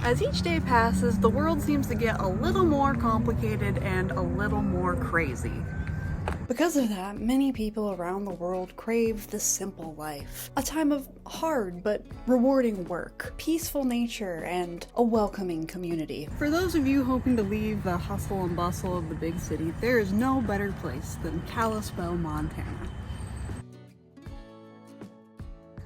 As each day passes, the world seems to get a little more complicated and a little more crazy. Because of that, many people around the world crave the simple life. A time of hard but rewarding work, peaceful nature, and a welcoming community. For those of you hoping to leave the hustle and bustle of the big city, there is no better place than Kalispell, Montana.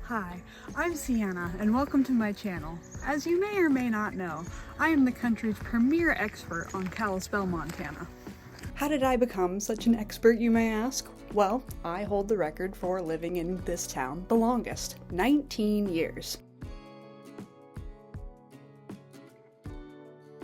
Hi, I'm Sienna, and welcome to my channel. As you may or may not know, I am the country's premier expert on Kalispell, Montana. How did I become such an expert, you may ask? Well, I hold the record for living in this town the longest, 19 years.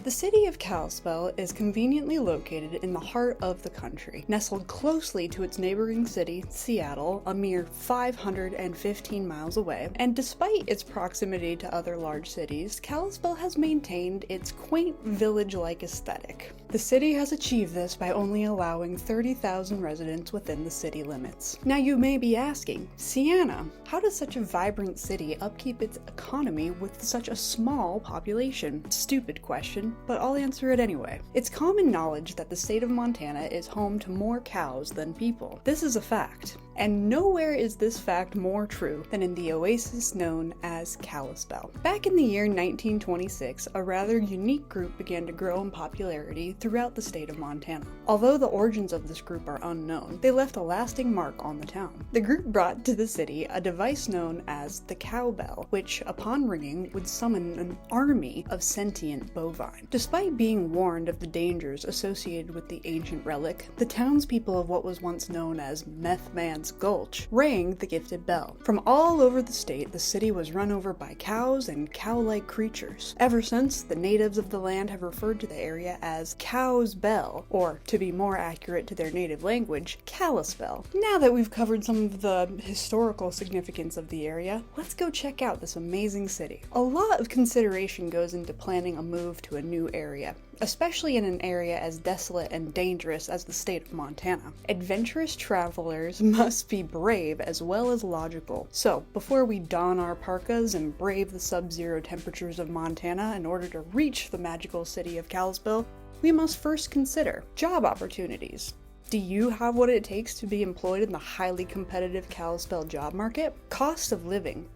The city of Kalispell is conveniently located in the heart of the country, nestled closely to its neighboring city, Seattle, a mere 515 miles away, and despite its proximity to other large cities, Kalispell has maintained its quaint village-like aesthetic. The city has achieved this by only allowing 30,000 residents within the city limits. Now you may be asking, Sienna, how does such a vibrant city upkeep its economy with such a small population? Stupid question, but I'll answer it anyway. It's common knowledge that the state of Montana is home to more cows than people. This is a fact. And nowhere is this fact more true than in the oasis known as Kalispell. Back in the year 1926, a rather unique group began to grow in popularity throughout the state of Montana. Although the origins of this group are unknown, they left a lasting mark on the town. The group brought to the city a device known as the cowbell, which, upon ringing, would summon an army of sentient bovine. Despite being warned of the dangers associated with the ancient relic, the townspeople of what was once known as Meth Man's Gulch rang the gifted bell. From all over the state, the city was run over by cows and cow-like creatures. Ever since, the natives of the land have referred to the area as Cow's Bell, or, to be more accurate to their native language, Kalispell. Now that we've covered some of the historical significance of the area, let's go check out this amazing city. A lot of consideration goes into planning a move to a new area, especially in an area as desolate and dangerous as the state of Montana. Adventurous travelers must be brave as well as logical. So, before we don our parkas and brave the sub-zero temperatures of Montana in order to reach the magical city of Kalispell, we must first consider job opportunities. Do you have what it takes to be employed in the highly competitive Kalispell job market? Cost of living.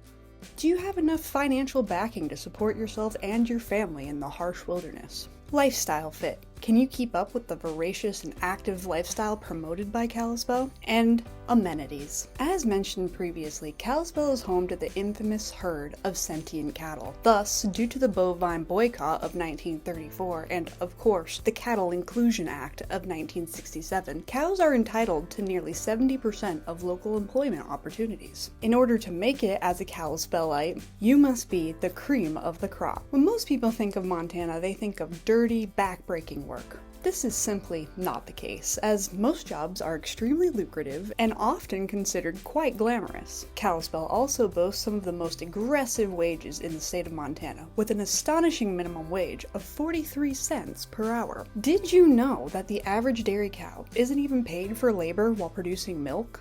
Do you have enough financial backing to support yourself and your family in the harsh wilderness? Lifestyle fit. Can you keep up with the voracious and active lifestyle promoted by Kalispell? And amenities. As mentioned previously, Kalispell is home to the infamous herd of sentient cattle. Thus, due to the bovine boycott of 1934 and, of course, the Cattle Inclusion Act of 1967, cows are entitled to nearly 70% of local employment opportunities. In order to make it as a Kalispellite, you must be the cream of the crop. When most people think of Montana, they think of dirty, backbreaking work. This is simply not the case, as most jobs are extremely lucrative and often considered quite glamorous. Kalispell also boasts some of the most aggressive wages in the state of Montana, with an astonishing minimum wage of 43 cents per hour. Did you know that the average dairy cow isn't even paid for labor while producing milk?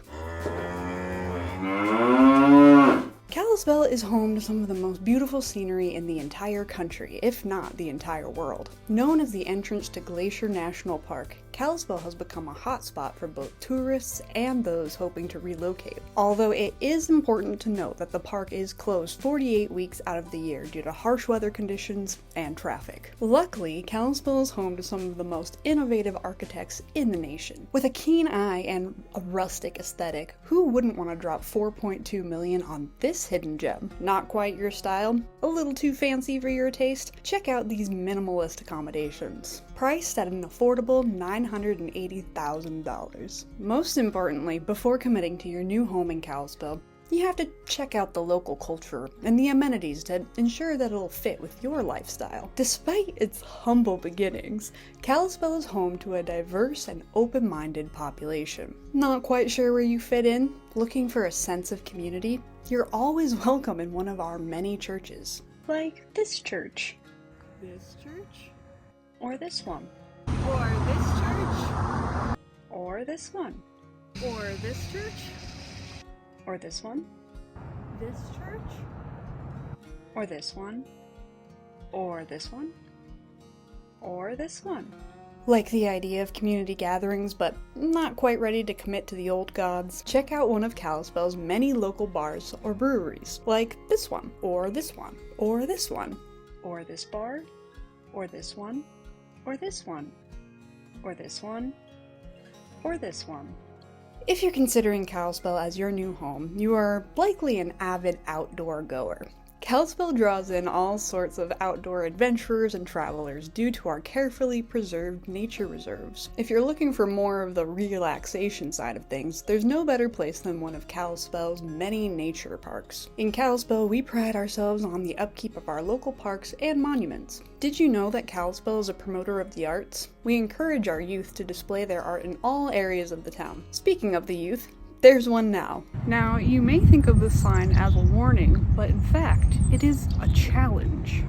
Kalispell is home to some of the most beautiful scenery in the entire country, if not the entire world. Known as the entrance to Glacier National Park, Kalispell has become a hotspot for both tourists and those hoping to relocate. Although it is important to note that the park is closed 48 weeks out of the year due to harsh weather conditions and traffic. Luckily, Kalispell is home to some of the most innovative architects in the nation. With a keen eye and a rustic aesthetic, who wouldn't want to drop $4.2 million on this hidden gem? Not quite your style? A little too fancy for your taste? Check out these minimalist accommodations. Priced at an affordable $980,000. Most importantly, before committing to your new home in Kalispell, you have to check out the local culture and the amenities to ensure that it'll fit with your lifestyle. Despite its humble beginnings, Kalispell is home to a diverse and open-minded population. Not quite sure where you fit in? Looking for a sense of community? You're always welcome in one of our many churches. Like this church. This church? Or this one. Or this church. Or this one. Or this church. Or this one. This church. Or this one. Or this one? Or this one? Like the idea of community gatherings, but not quite ready to commit to the old gods? Check out one of Kalispell's many local bars or breweries, like this one, or this one, or this one, or this bar, or this one, or this one, or this one, or this one. If you're considering Kalispell as your new home, you are likely an avid outdoor goer. Kalispell draws in all sorts of outdoor adventurers and travelers due to our carefully preserved nature reserves. If you're looking for more of the relaxation side of things, there's no better place than one of Kalispell's many nature parks. In Kalispell, we pride ourselves on the upkeep of our local parks and monuments. Did you know that Kalispell is a promoter of the arts? We encourage our youth to display their art in all areas of the town. Speaking of the youth, there's one now. Now, you may think of this sign as a warning, but in fact, it is a challenge.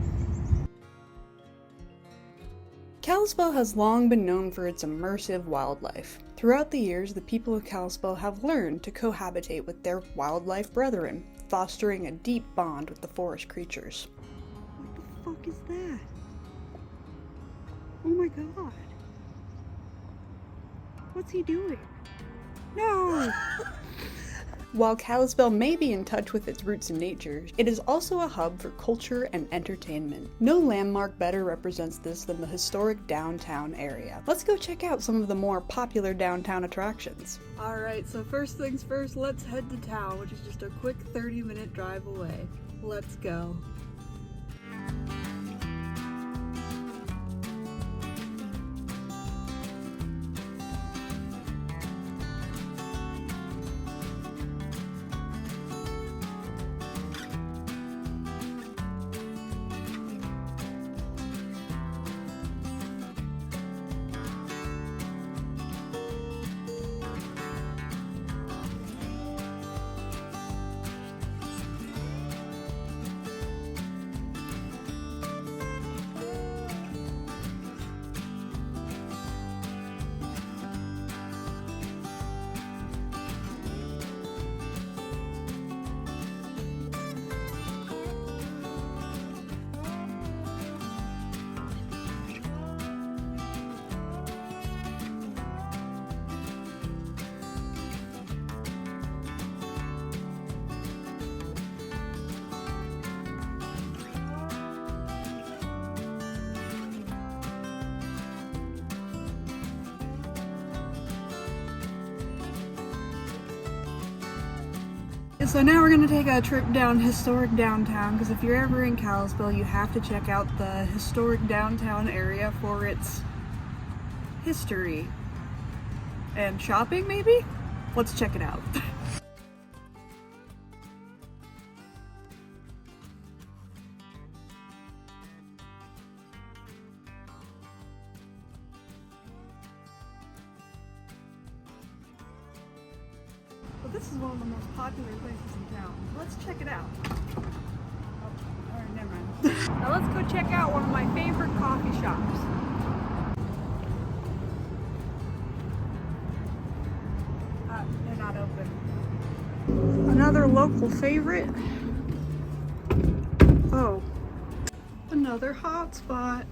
Kalispell has long been known for its immersive wildlife. Throughout the years, the people of Kalispell have learned to cohabitate with their wildlife brethren, fostering a deep bond with the forest creatures. What the fuck is that? Oh my god. What's he doing? No! While Kalispell may be in touch with its roots in nature, it is also a hub for culture and entertainment. No landmark better represents this than the historic downtown area. Let's go check out some of the more popular downtown attractions. Alright, so first things first, let's head to town, which is just a quick 30-minute drive away. Let's go. So now we're going to take a trip down historic downtown, because if you're ever in Kalispell, you have to check out the historic downtown area for its history. And shopping, maybe? Let's check it out. Well, this is one of the most popular places in town. Let's check it out. Oh, alright, never mind. Now let's go check out one of my favorite coffee shops. They're not open. Another local favorite. Oh, another hot spot.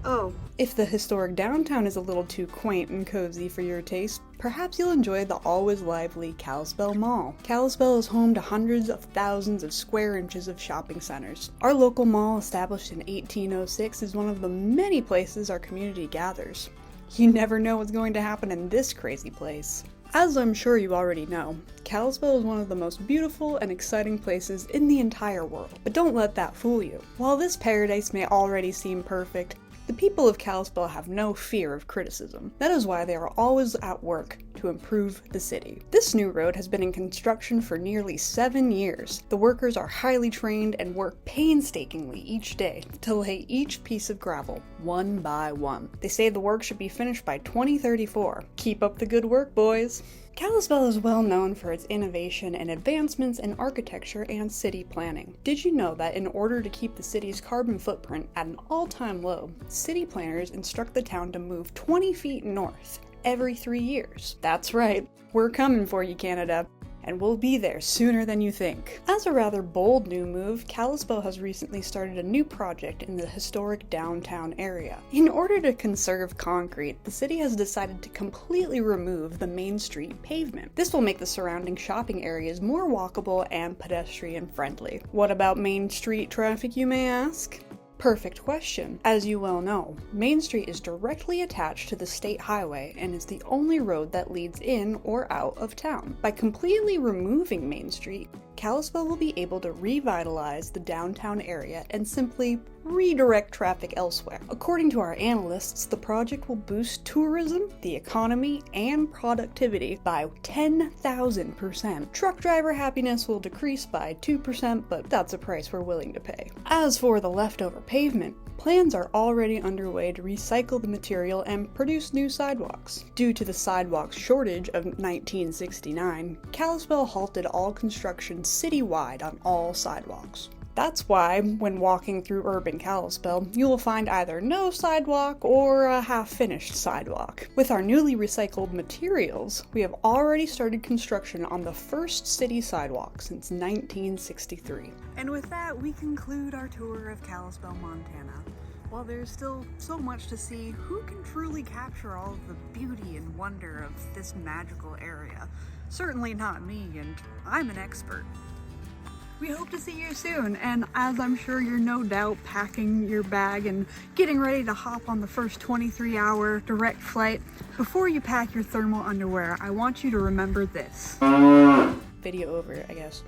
Oh, if the historic downtown is a little too quaint and cozy for your taste, perhaps you'll enjoy the always lively Kalispell Mall. Kalispell is home to hundreds of thousands of square inches of shopping centers. Our local mall, established in 1806, is one of the many places our community gathers. You never know what's going to happen in this crazy place. As I'm sure you already know, Kalispell is one of the most beautiful and exciting places in the entire world. But don't let that fool you. While this paradise may already seem perfect, the people of Kalispell have no fear of criticism. That is why they are always at work to improve the city. This new road has been in construction for nearly 7 years. The workers are highly trained and work painstakingly each day to lay each piece of gravel one by one. They say the work should be finished by 2034. Keep up the good work, boys! Kalispell is well known for its innovation and advancements in architecture and city planning. Did you know that in order to keep the city's carbon footprint at an all-time low, city planners instruct the town to move 20 feet north every 3 years? That's right, we're coming for you, Canada. and we'll be there sooner than you think. As a rather bold new move, Kalispell has recently started a new project in the historic downtown area. In order to conserve concrete, the city has decided to completely remove the Main Street pavement. This will make the surrounding shopping areas more walkable and pedestrian friendly. What about Main Street traffic, you may ask? Perfect question. As you well know, Main Street is directly attached to the state highway and is the only road that leads in or out of town. By completely removing Main Street, Kalispell will be able to revitalize the downtown area and simply redirect traffic elsewhere. According to our analysts, the project will boost tourism, the economy, and productivity by 10,000%. Truck driver happiness will decrease by 2%, but that's a price we're willing to pay. As for the leftover pavement, plans are already underway to recycle the material and produce new sidewalks. Due to the sidewalk shortage of 1969, Kalispell halted all construction citywide on all sidewalks. That's why, when walking through urban Kalispell, you will find either no sidewalk or a half-finished sidewalk. With our newly recycled materials, we have already started construction on the first city sidewalk since 1963. And with that, we conclude our tour of Kalispell, Montana. While there's still so much to see, who can truly capture all of the beauty and wonder of this magical area? Certainly not me, and I'm an expert. We hope to see you soon, and as I'm sure you're no doubt packing your bag and getting ready to hop on the first 23-hour direct flight, before you pack your thermal underwear, I want you to remember this. Video over, I guess.